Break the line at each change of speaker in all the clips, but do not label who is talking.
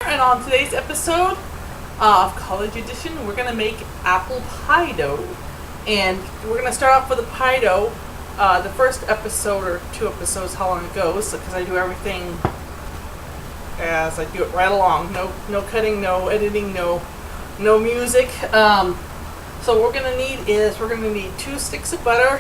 and on today's episode of College Edition, we're going to make apple pie dough. And we're going to start off with the pie dough. The first episode, or 2 episodes, how long it goes, because I do everything as I do it right along. No cutting, no editing, no music. So what we're going to need 2 sticks of butter,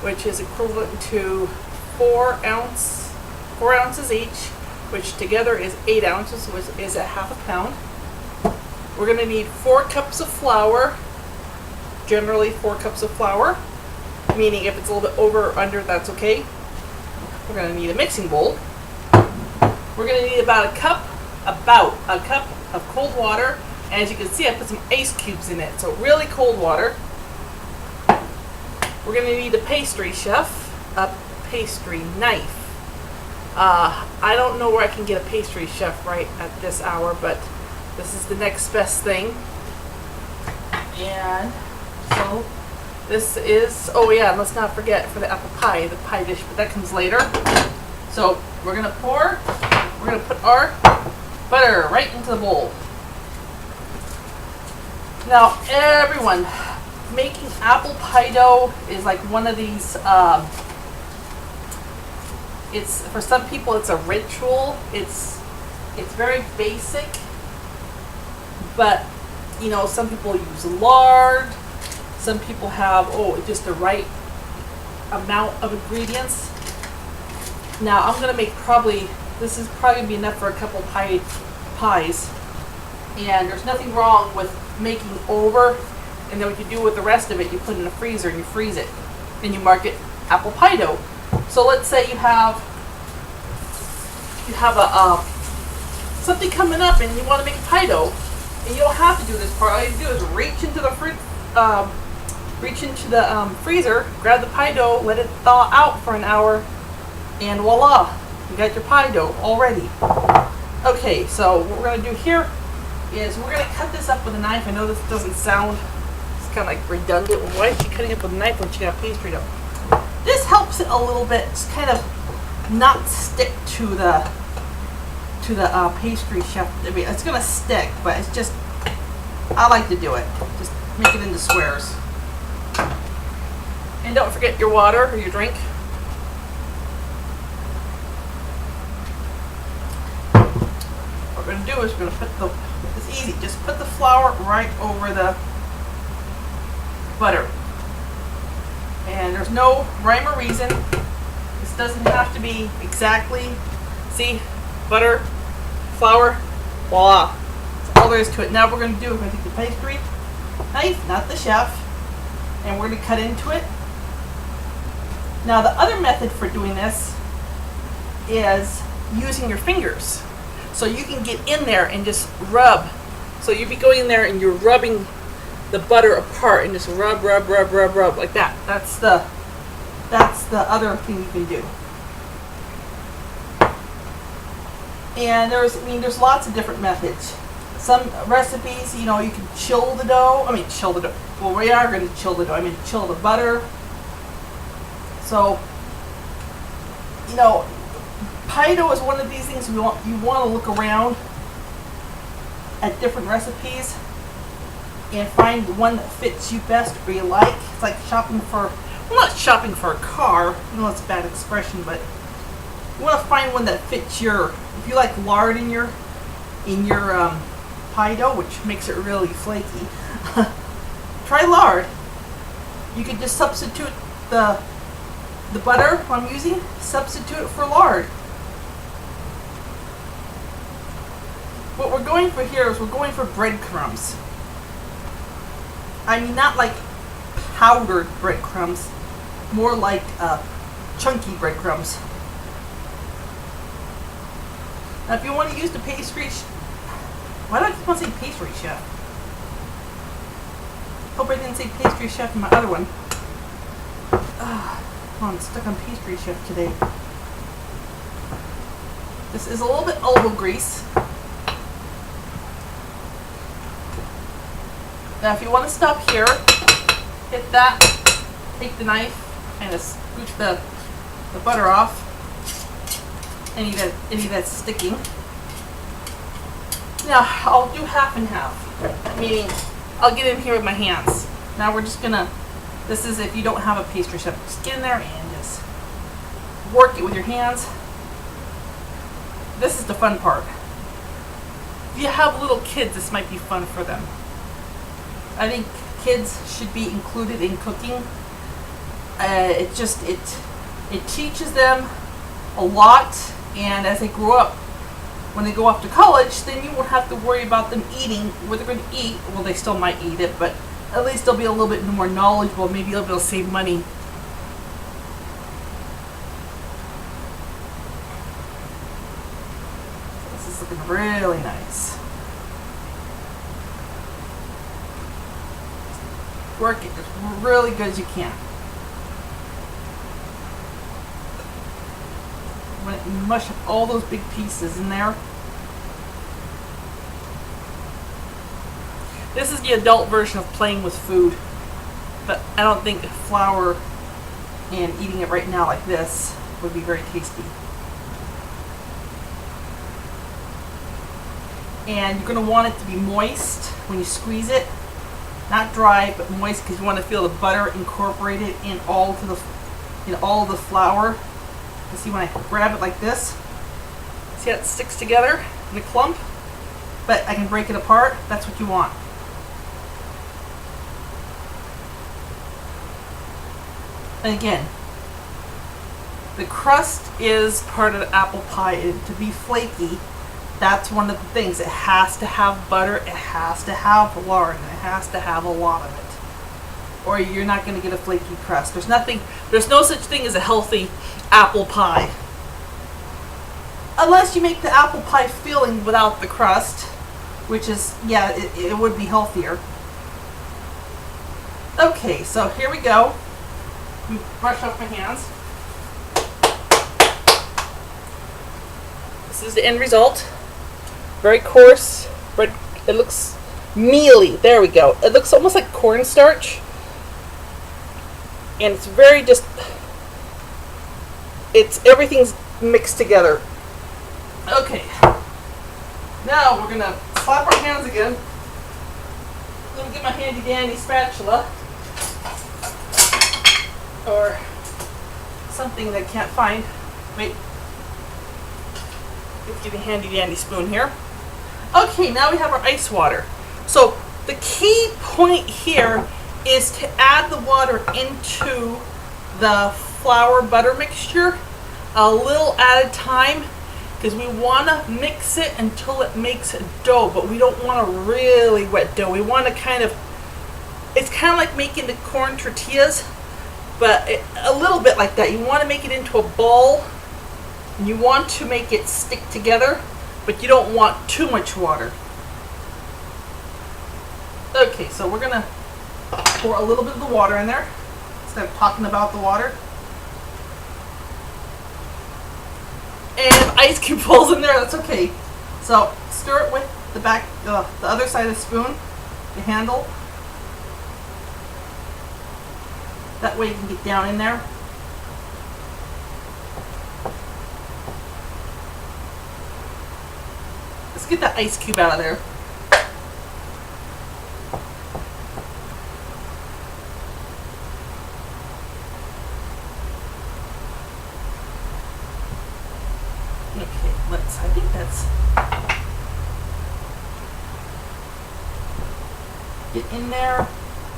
which is equivalent to 4 ounces each, which together is 8 ounces, which is a half a pound. We're going to need 4 cups of flour, generally 4 cups of flour, meaning if it's a little bit over or under, that's okay. We're going to need a mixing bowl. We're going to need about a cup of cold water. And as you can see, I put some ice cubes in it, so really cold water. We're going to need a pastry chef, a pastry knife. I don't know where I can get a pastry chef right at this hour, but this is the next best thing. And so this is, oh yeah, and let's not forget for the apple pie, the pie dish, but that comes later. So we're going to put our butter right into the bowl. Now everyone, making apple pie dough is like one of these, it's, for some people it's a ritual. It's very basic, but you know, some people use lard, some people have just the right amount of ingredients. Now I'm gonna make this is probably gonna be enough for a couple pies, and there's nothing wrong with making over, and then what you do with the rest of it, you put it in the freezer and you freeze it, and you mark it apple pie dough. So let's say you have something coming up and you want to make pie dough, and you don't have to do this part. All you do is reach into the freezer, grab the pie dough, let it thaw out for an hour, and voila, you got your pie dough already. Okay, so what we're going to do here is we're going to cut this up with a knife. I know this doesn't sound, it's kind of like redundant. Why is she cutting up with a knife when she got pastry dough? This helps it a little bit, just kind of not stick to the pastry chef. I mean, it's going to stick, but it's just, I like to do it. Just make it into squares. And don't forget your water or your drink. What we're going to do is we're going to put it's easy, just put the flour right over the butter. And there's no rhyme or reason. This doesn't have to be exactly, see, butter, flour, voila. That's all there is to it. Now what we're going to do is we're going to take the pastry knife, not the chef, and we're going to cut into it. Now the other method for doing this is using your fingers. So you can get in there and just rub. So you'd be going in there and you're rubbing the butter apart and just rub like that. That's the other thing you can do. And there's lots of different methods. Some recipes, you know, you can chill the dough. Well, we are going to chill the dough. Chill the butter. So, you know, pie dough is one of these things you want to look around at different recipes and find the one that fits you best or you like. It's like shopping for, well, not shopping for a car. I know that's a bad expression, but you want to find one that fits if you like lard in your pie dough, which makes it really flaky, try lard. You could just substitute the butter I'm using, substitute it for lard. What we're going for here is we're going for breadcrumbs. Not like powdered breadcrumbs, more like chunky breadcrumbs. Now if you want to use the pastry, why do I keep on saying pastry chef? Hope I didn't say pastry chef in my other one. I'm stuck on pastry chef today. This is a little bit elbow grease. Now if you want to stop here, hit that, take the knife and just scooch the butter off. Any that's sticking. Now I'll do half and half, meaning I'll get in here with my hands. Now we're just gonna, this is if you don't have a pastry chef, just get in there and just work it with your hands. This is the fun part. If you have little kids, this might be fun for them. I think kids should be included in cooking. It teaches them a lot, and as they grow up, when they go off to college, then you won't have to worry about them eating what they're going to eat. Well, they still might eat it, but at least they'll be a little bit more knowledgeable. Maybe they'll be able to save money. This is looking really nice. Work it as really good as you can. Mush all those big pieces in there. This is the adult version of playing with food, but I don't think flour and eating it right now like this would be very tasty. And you're going to want it to be moist when you squeeze it, not dry but moist, because you want to feel the butter incorporated in all of the flour. You see when I grab it like this, see how it sticks together in a clump? But I can break it apart. That's what you want. And again, the crust is part of the apple pie, and to be flaky, that's one of the things. It has to have butter, it has to have lard, and it has to have a lot of it, or you're not going to get a flaky crust. There's no such thing as a healthy apple pie, unless you make the apple pie filling without the crust, which is, yeah, it would be healthier. Okay, so here we go. Brush off my hands. This is the end result. Very coarse, but it looks mealy. There we go. It looks almost like cornstarch. And it's very everything's mixed together. Okay. Now we're gonna slap our hands again. Let me get my handy dandy spatula. Or something that I can't find. Wait. Let's get a handy dandy spoon here. Okay, now we have our ice water. So the key point here is to add the water into the flour butter mixture a little at a time, because we want to mix it until it makes a dough, but we don't want a really wet dough. We want to it's kind of like making the corn tortillas, but a little bit like that. You want to make it into a ball, and you want to make it stick together, but you don't want too much water. Okay, so we're gonna pour a little bit of the water in there instead of talking about the water. And if ice cube falls in there, that's okay. So stir it with the other side of the spoon, the handle. That way you can get down in there. Let's get that ice cube out of there. Okay, I think that's, get in there,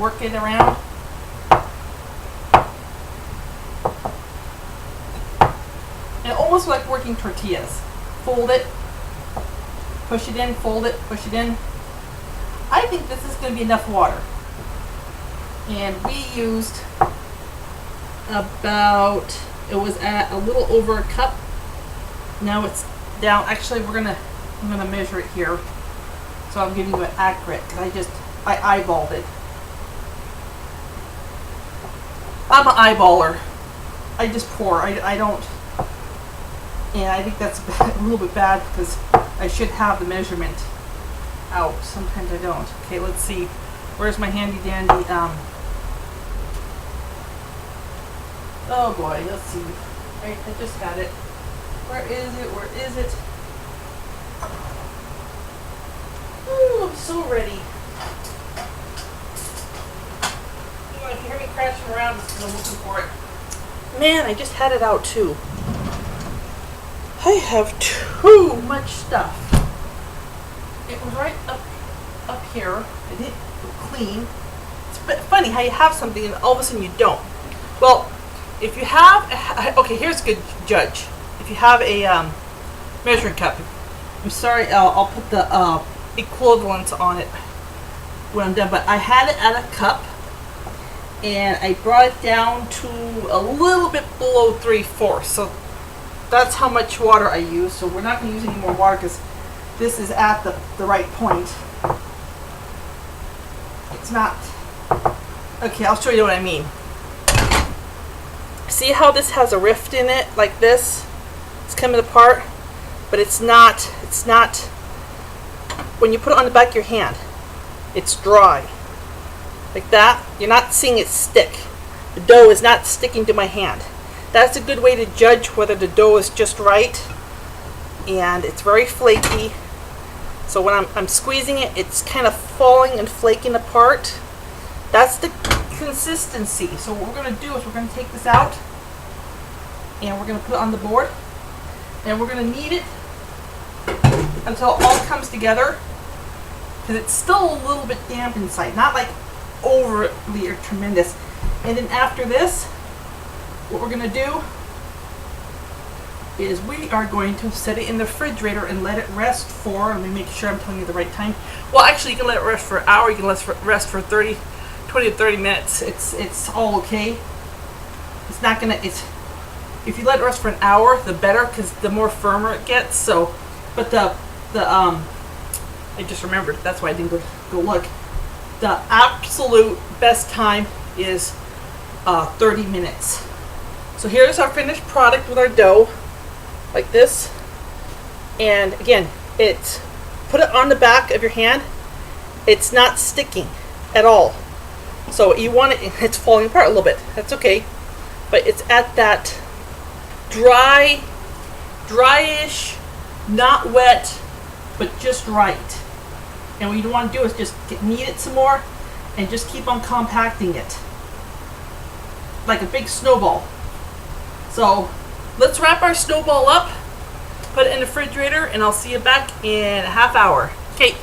work it around. And almost like working tortillas. Fold it, push it in, fold it, push it in. I think this is going to be enough water. And we used about, it was at a little over a cup. Now it's down. Actually, I'm gonna measure it here, so I'm giving you it accurate, because I eyeballed it. I'm an eyeballer. I just pour. I don't. And I think that's a little bit bad, because I should have the measurement out. Sometimes I don't. Okay, let's see. Where's my handy dandy? Oh boy, let's see. I just got it. Where is it? Where is it? so ready. If you hear me crashing around, it's because I'm looking for it. Man, I just had it out too. I have too much stuff. It was right up here. I didn't clean. It's funny how you have something and all of a sudden you don't. Well, if you have, okay, here's a good judge. If you have a measuring cup, I'm sorry, I'll put the equivalents on it when I'm done, but I had it at a cup and I brought it down to a little bit below 3/4. So that's how much water I use. So we're not going to use any more water because this is at the right point. It's not. Okay, I'll show you what I mean. See how this has a rift in it like this? It's coming apart, but it's not when you put it on the back of your hand, it's dry. Like that, you're not seeing it stick. The dough is not sticking to my hand. That's a good way to judge whether the dough is just right. And it's very flaky. So when I'm squeezing it, it's kind of falling and flaking apart. That's the consistency. So what we're going to do is we're going to take this out and we're going to put it on the board and we're going to knead it until it all comes together, because it's still a little bit damp inside, not like overly or tremendous. And then after this, what we're going to do is we are going to set it in the refrigerator and let it rest for, let me make sure I'm telling you the right time. Well, actually you can let it rest for an hour, you can let it rest for 20 to 30 minutes. It's all okay. It's not gonna, if you let it rest for an hour, the better, because the more firmer it gets. So, but I just remembered, that's why I didn't go look. The absolute best time is 30 minutes. So here's our finished product with our dough, like this. And again, put it on the back of your hand. It's not sticking at all. So you want it, it's falling apart a little bit. That's okay. But it's at that dryish, not wet, but just right. And what you want to do is just knead it some more and just keep on compacting it like a big snowball. So let's wrap our snowball up, put it in the refrigerator, and I'll see you back in a half hour. Okay.